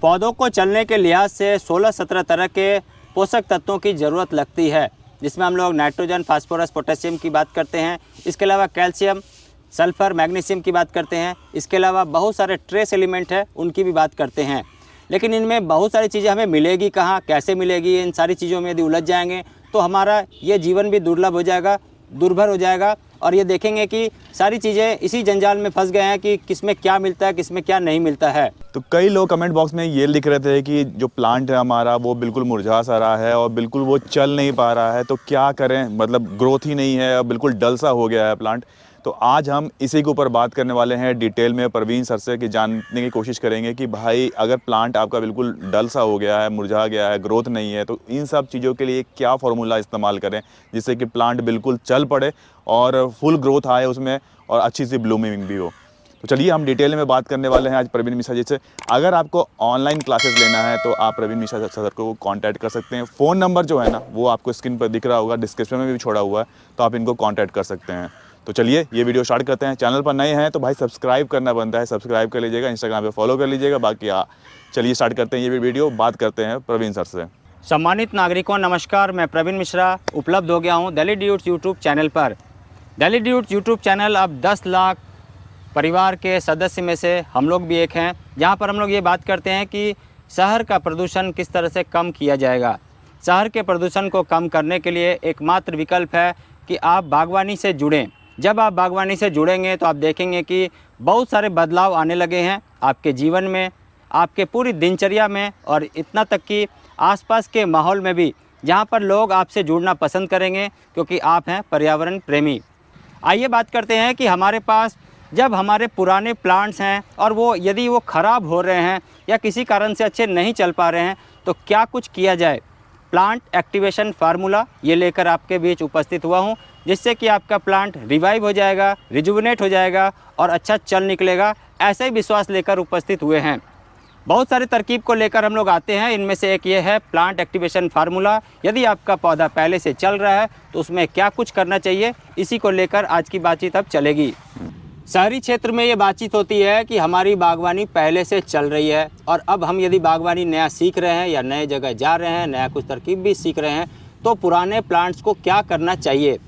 पौधों को चलने के लिहाज से 16-17 तरह के पोषक तत्वों की ज़रूरत लगती है, जिसमें हम लोग नाइट्रोजन, फास्फोरस, पोटेशियम की बात करते हैं। इसके अलावा कैल्शियम, सल्फ़र, मैग्नीशियम की बात करते हैं। इसके अलावा बहुत सारे ट्रेस एलिमेंट हैं, उनकी भी बात करते हैं। लेकिन इनमें बहुत सारी चीज़ें हमें मिलेगी कहाँ, कैसे मिलेगी, इन सारी चीज़ों में यदि उलझ जाएंगे तो हमारा ये जीवन भी दुर्लभ हो जाएगा, दुर्भर हो जाएगा। और ये देखेंगे कि सारी चीज़ें इसी जंजाल में फंस गए हैं कि किसमें क्या मिलता है, किसमें क्या नहीं मिलता है। तो कई लोग कमेंट बॉक्स में ये लिख रहे थे कि जो प्लांट है हमारा वो बिल्कुल मुरझा सा रहा है और बिल्कुल वो चल नहीं पा रहा है, तो क्या करें, मतलब ग्रोथ ही नहीं है और बिल्कुल डल सा हो गया है प्लांट। तो आज हम इसी के ऊपर बात करने वाले हैं डिटेल में प्रवीण सर से, कि जानने की कोशिश करेंगे कि भाई अगर प्लांट आपका बिल्कुल डल सा हो गया है, मुरझा गया है, ग्रोथ नहीं है, तो इन सब चीज़ों के लिए क्या फार्मूला इस्तेमाल करें जिससे कि प्लांट बिल्कुल चल पड़े और फुल ग्रोथ आए उसमें और अच्छी सी ब्लूमिंग भी हो। तो चलिए हम डिटेल में बात करने वाले हैं आज प्रवीण मिश्रा जी से। अगर आपको ऑनलाइन क्लासेस लेना है तो आप प्रवीण मिश्रा सर को कांटेक्ट कर सकते हैं। फ़ोन नंबर जो है ना वो आपको स्क्रीन पर दिख रहा होगा, डिस्क्रिप्शन में भी छोड़ा हुआ है, तो आप इनको कांटेक्ट कर सकते हैं। तो चलिए ये वीडियो स्टार्ट करते हैं। चैनल पर नए हैं तो भाई सब्सक्राइब करना बनता है, सब्सक्राइब कर लीजिएगा, इंस्टाग्राम पे फॉलो कर लीजिएगा। बाकी चलिए स्टार्ट करते हैं ये वीडियो, बात करते हैं प्रवीण सर से। सम्मानित नागरिकों नमस्कार, मैं प्रवीण मिश्रा उपलब्ध हो गया हूँ दिल्ली ड्यूट्स यूट्यूब चैनल पर। दिल्ली ड्यूट्स यूट्यूब चैनल अब 10 लाख परिवार के सदस्य में से हम लोग भी एक हैं, जहाँ पर हम लोग ये बात करते हैं कि शहर का प्रदूषण किस तरह से कम किया जाएगा। शहर के प्रदूषण को कम करने के लिए एकमात्र विकल्प है कि आप बागवानी से जुड़ें। जब आप बागवानी से जुड़ेंगे तो आप देखेंगे कि बहुत सारे बदलाव आने लगे हैं आपके जीवन में, आपके पूरी दिनचर्या में, और इतना तक कि आसपास के माहौल में भी, जहाँ पर लोग आपसे जुड़ना पसंद करेंगे क्योंकि आप हैं पर्यावरण प्रेमी। आइए बात करते हैं कि हमारे पास जब हमारे पुराने प्लांट्स हैं और वो यदि वो ख़राब हो रहे हैं या किसी कारण से अच्छे नहीं चल पा रहे हैं तो क्या कुछ किया जाए। प्लांट एक्टिवेशन फार्मूला ये लेकर आपके बीच उपस्थित हुआ हूँ, जिससे कि आपका प्लांट रिवाइव हो जाएगा, रिजुविनेट हो जाएगा और अच्छा चल निकलेगा। ऐसे ही विश्वास लेकर उपस्थित हुए हैं। बहुत सारी तरकीब को लेकर हम लोग आते हैं, इनमें से एक ये है प्लांट एक्टिवेशन फार्मूला। यदि आपका पौधा पहले से चल रहा है तो उसमें क्या कुछ करना चाहिए, इसी को लेकर आज की बातचीत अब चलेगी। शहरी क्षेत्र में ये बातचीत होती है कि हमारी बागवानी पहले से चल रही है और अब हम यदि बागवानी नया सीख रहे हैं या नए जगह जा रहे हैं, नया कुछ तरकीब भी सीख रहे हैं, तो पुराने प्लांट्स को क्या करना चाहिए।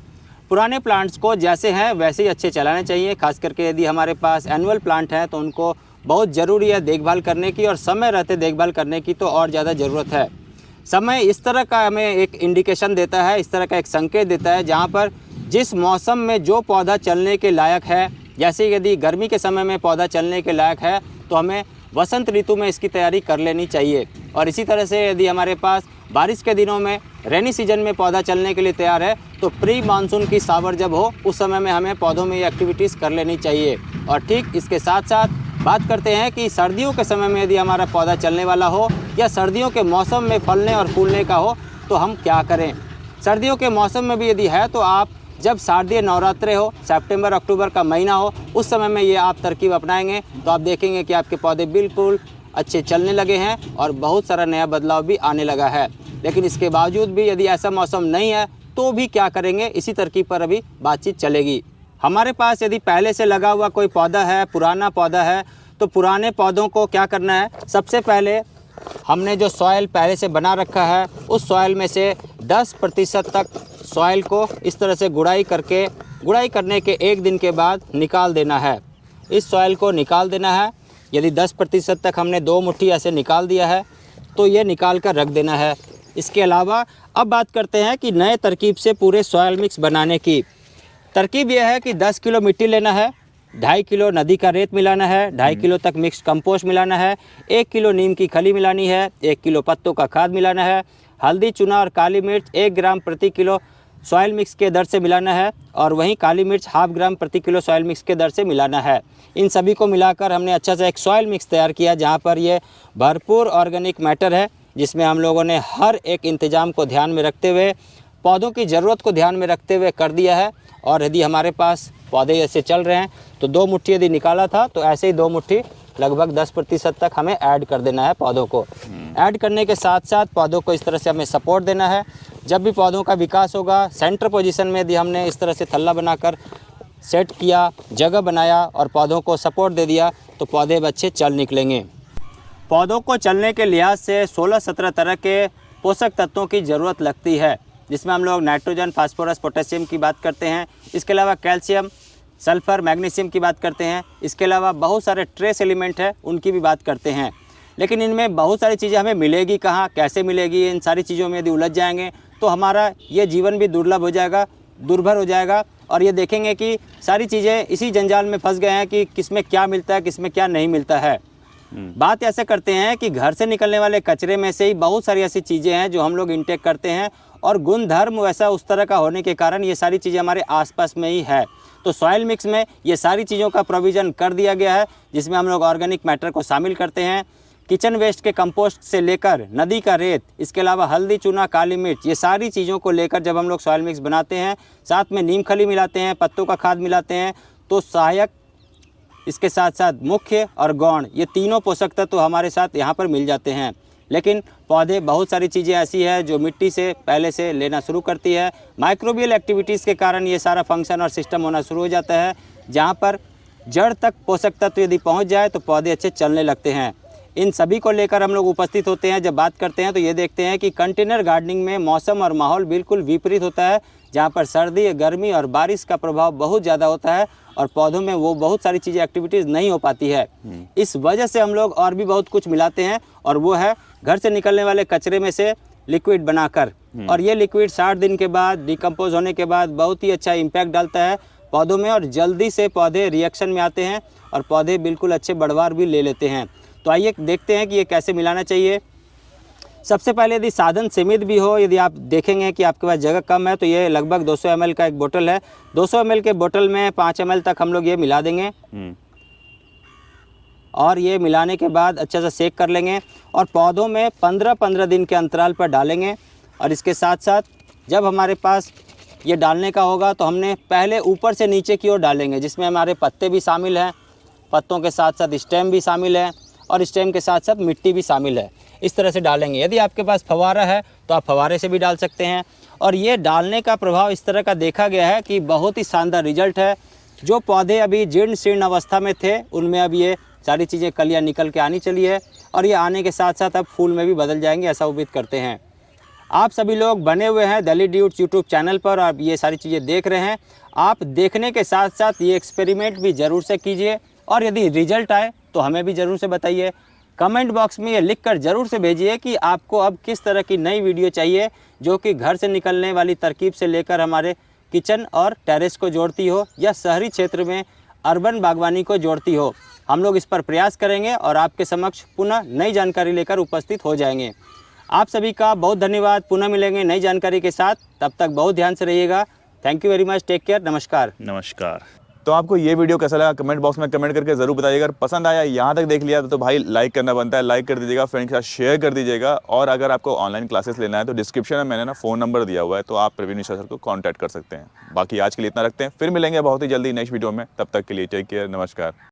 पुराने प्लांट्स को जैसे हैं वैसे ही अच्छे चलाने चाहिए। खास करके यदि हमारे पास एनुअल प्लांट है तो उनको बहुत ज़रूरी है देखभाल करने की, और समय रहते देखभाल करने की तो और ज़्यादा ज़रूरत है। समय इस तरह का हमें एक इंडिकेशन देता है, इस तरह का एक संकेत देता है, जहाँ पर जिस मौसम में जो पौधा चलने के लायक है, जैसे यदि गर्मी के समय में पौधा चलने के लायक है तो हमें वसंत ऋतु में इसकी तैयारी कर लेनी चाहिए। और इसी तरह से यदि हमारे पास बारिश के दिनों में, रेनी सीजन में पौधा चलने के लिए तैयार है तो प्री मानसून की सावर जब हो उस समय में हमें पौधों में ये एक्टिविटीज़ कर लेनी चाहिए। और ठीक इसके साथ साथ बात करते हैं कि सर्दियों के समय में यदि हमारा पौधा चलने वाला हो या सर्दियों के मौसम में फलने और फूलने का हो तो हम क्या करें। सर्दियों के मौसम में भी यदि है तो आप जब शारदीय नवरात्रे हो, सितंबर अक्टूबर का महीना हो, उस समय में ये आप तरकीब अपनाएंगे तो आप देखेंगे कि आपके पौधे बिल्कुल अच्छे चलने लगे हैं और बहुत सारा नया बदलाव भी आने लगा है। लेकिन इसके बावजूद भी यदि ऐसा मौसम नहीं है तो भी क्या करेंगे, इसी तरकीब पर अभी बातचीत चलेगी। हमारे पास यदि पहले से लगा हुआ कोई पौधा है, पुराना पौधा है, तो पुराने पौधों को क्या करना है, सबसे पहले हमने जो सॉइल पहले से बना रखा है उस सॉइल में से 10% तक सॉइल को इस तरह से गुड़ाई करने के 1 दिन के बाद निकाल देना है। इस सॉइल को निकाल देना है। यदि 10% तक हमने 2 मुट्ठी ऐसे निकाल दिया है तो ये निकाल कर रख देना है। इसके अलावा अब बात करते हैं कि नए तरकीब से पूरे सॉइल मिक्स बनाने की। तरकीब यह है कि 10 किलो मिट्टी लेना है, 2.5 किलो नदी का रेत मिलाना है, 2.5 किलो तक मिक्स कंपोस्ट मिलाना है, 1 किलो नीम की खली मिलानी है, 1 किलो पत्तों का खाद मिलाना है, हल्दी, चूना और काली मिर्च 1 ग्राम प्रति किलो सॉइल मिक्स के दर से मिलाना है, और वहीं काली मिर्च 0.5 ग्राम प्रति किलो सॉइल मिक्स के दर से मिलाना है। इन सभी को मिलाकर हमने अच्छा सा एक सॉइल मिक्स तैयार किया, जहाँ पर ये भरपूर ऑर्गेनिक मैटर है, जिसमें हम लोगों ने हर एक इंतजाम को ध्यान में रखते हुए, पौधों की ज़रूरत को ध्यान में रखते हुए कर दिया है। और यदि हमारे पास पौधे ऐसे चल रहे हैं तो 2 मुट्ठी यदि निकाला था तो ऐसे ही 2 मुट्ठी लगभग 10% तक हमें ऐड कर देना है पौधों को। ऐड करने के साथ साथ पौधों को इस तरह से हमें सपोर्ट देना है। जब भी पौधों का विकास होगा, सेंटर पोजीशन में यदि हमने इस तरह से थल्ला बनाकर सेट किया, जगह बनाया और पौधों को सपोर्ट दे दिया तो पौधे अच्छे चल निकलेंगे। पौधों को चलने के लिहाज से 16-17 तरह के पोषक तत्वों की ज़रूरत लगती है, जिसमें हम लोग नाइट्रोजन, फास्फोरस, पोटेशियम की बात करते हैं। इसके अलावा कैल्शियम, सल्फ़र, मैग्नीशियम की बात करते हैं। इसके अलावा बहुत सारे ट्रेस एलिमेंट हैं, उनकी भी बात करते हैं। लेकिन इनमें बहुत सारी चीज़ें हमें मिलेगी कहाँ, कैसे मिलेगी, इन सारी चीज़ों में यदि उलझ जाएंगे तो हमारा ये जीवन भी दुर्लभ हो जाएगा, दुर्भर हो जाएगा। और ये देखेंगे कि सारी चीज़ें इसी जंजाल में फंस गए हैं कि किसमें क्या मिलता है, किसमें क्या नहीं मिलता है। बात ऐसे करते हैं कि घर से निकलने वाले कचरे में से ही बहुत सारी ऐसी चीज़ें हैं जो हम लोग इंटेक करते हैं, और गुण धर्म वैसा उस तरह का होने के कारण ये सारी चीज़ें हमारे आसपास में ही है। तो सॉइल मिक्स में ये सारी चीज़ों का प्रोविज़न कर दिया गया है, जिसमें हम लोग ऑर्गेनिक मैटर को शामिल करते हैं। किचन वेस्ट के कंपोस्ट से लेकर नदी का रेत, इसके अलावा हल्दी, चूना, काली मिर्च, ये सारी चीज़ों को लेकर जब हम लोग सॉइल मिक्स बनाते हैं, साथ में नीम खली मिलाते हैं, पत्तों का खाद मिलाते हैं, तो सहायक, इसके साथ साथ मुख्य और गौण, ये तीनों पोषक तत्व तो हमारे साथ यहाँ पर मिल जाते हैं। लेकिन पौधे बहुत सारी चीज़ें ऐसी है जो मिट्टी से पहले से लेना शुरू करती है। माइक्रोबियल एक्टिविटीज़ के कारण ये सारा फंक्शन और सिस्टम होना शुरू हो जाता है, जहाँ पर जड़ तक पोषक तत्व यदि पहुँच जाए तो पौधे अच्छे चलने लगते हैं। इन सभी को लेकर हम लोग उपस्थित होते हैं। जब बात करते हैं तो ये देखते हैं कि कंटेनर गार्डनिंग में मौसम और माहौल बिल्कुल विपरीत होता है, जहाँ पर सर्दी, गर्मी और बारिश का प्रभाव बहुत ज़्यादा होता है और पौधों में वो बहुत सारी चीज़ें, एक्टिविटीज़ नहीं हो पाती है। इस वजह से हम लोग और भी बहुत कुछ मिलाते हैं, और वो है घर से निकलने वाले कचरे में से लिक्विड बनाकर। और ये लिक्विड 60 दिन के बाद डिकम्पोज होने के बाद बहुत ही अच्छा इम्पैक्ट डालता है पौधों में, और जल्दी से पौधे रिएक्शन में आते हैं और पौधे बिल्कुल अच्छे बढ़वार भी ले लेते हैं। तो आइए देखते हैं कि ये कैसे मिलाना चाहिए। सबसे पहले यदि साधन सीमित भी हो, यदि आप देखेंगे कि आपके पास जगह कम है, तो ये लगभग 200 ml का एक बोतल है। 200 ml के बोतल में 5 ml तक हम लोग ये मिला देंगे, और ये मिलाने के बाद अच्छा सा सेक कर लेंगे और पौधों में 15-15 दिन के अंतराल पर डालेंगे। और इसके साथ साथ जब हमारे पास ये डालने का होगा तो हमने पहले ऊपर से नीचे की ओर डालेंगे, जिसमें हमारे पत्ते भी शामिल हैं, पत्तों के साथ साथ स्टेम भी शामिल है, और स्टेम के साथ साथ मिट्टी भी शामिल है। इस तरह से डालेंगे। यदि आपके पास फव्वारा है तो आप फव्वारे से भी डाल सकते हैं। और ये डालने का प्रभाव इस तरह का देखा गया है कि बहुत ही शानदार रिजल्ट है। जो पौधे अभी जीर्ण शीर्ण अवस्था में थे, उनमें अब ये सारी चीज़ें कलियाँ निकल के आनी चली है, और ये आने के साथ साथ अब फूल में भी बदल जाएंगे, ऐसा उम्मीद करते हैं। आप सभी लोग बने हुए हैं दिल्ली ड्यूट्स यूट्यूब चैनल पर, और ये सारी चीज़ें देख रहे हैं। आप देखने के साथ साथ ये एक्सपेरिमेंट भी ज़रूर से कीजिए, और यदि रिजल्ट आए तो हमें भी ज़रूर से बताइए। कमेंट बॉक्स में ये लिखकर ज़रूर से भेजिए कि आपको अब किस तरह की नई वीडियो चाहिए, जो कि घर से निकलने वाली तरकीब से लेकर हमारे किचन और टेरेस को जोड़ती हो, या शहरी क्षेत्र में अर्बन बागवानी को जोड़ती हो। हम लोग इस पर प्रयास करेंगे और आपके समक्ष पुनः नई जानकारी लेकर उपस्थित हो जाएंगे। आप सभी का बहुत धन्यवाद। पुनः मिलेंगे नई जानकारी के साथ, तब तक बहुत ध्यान से रहिएगा। Thank you very much, take care, नमस्कार। नमस्कार। तो आपको ये वीडियो कैसा लगा कमेंट बॉक्स में कमेंट करके ज़रूर बताइएगा। अगर पसंद आया, यहाँ तक देख लिया तो भाई लाइक करना बनता है, लाइक कर दीजिएगा, फ्रेंड के साथ शेयर कर दीजिएगा। और अगर आपको ऑनलाइन क्लासेस लेना है तो डिस्क्रिप्शन में मैंने ना फ़ोन नंबर दिया हुआ है, तो आप प्रवीण मिश्रा सर को कॉन्टैक्ट कर सकते हैं। बाकी आज के लिए इतना रखते हैं, फिर मिलेंगे बहुत ही जल्दी नेक्स्ट वीडियो में। तब तक के लिए टेक केयर, नमस्कार।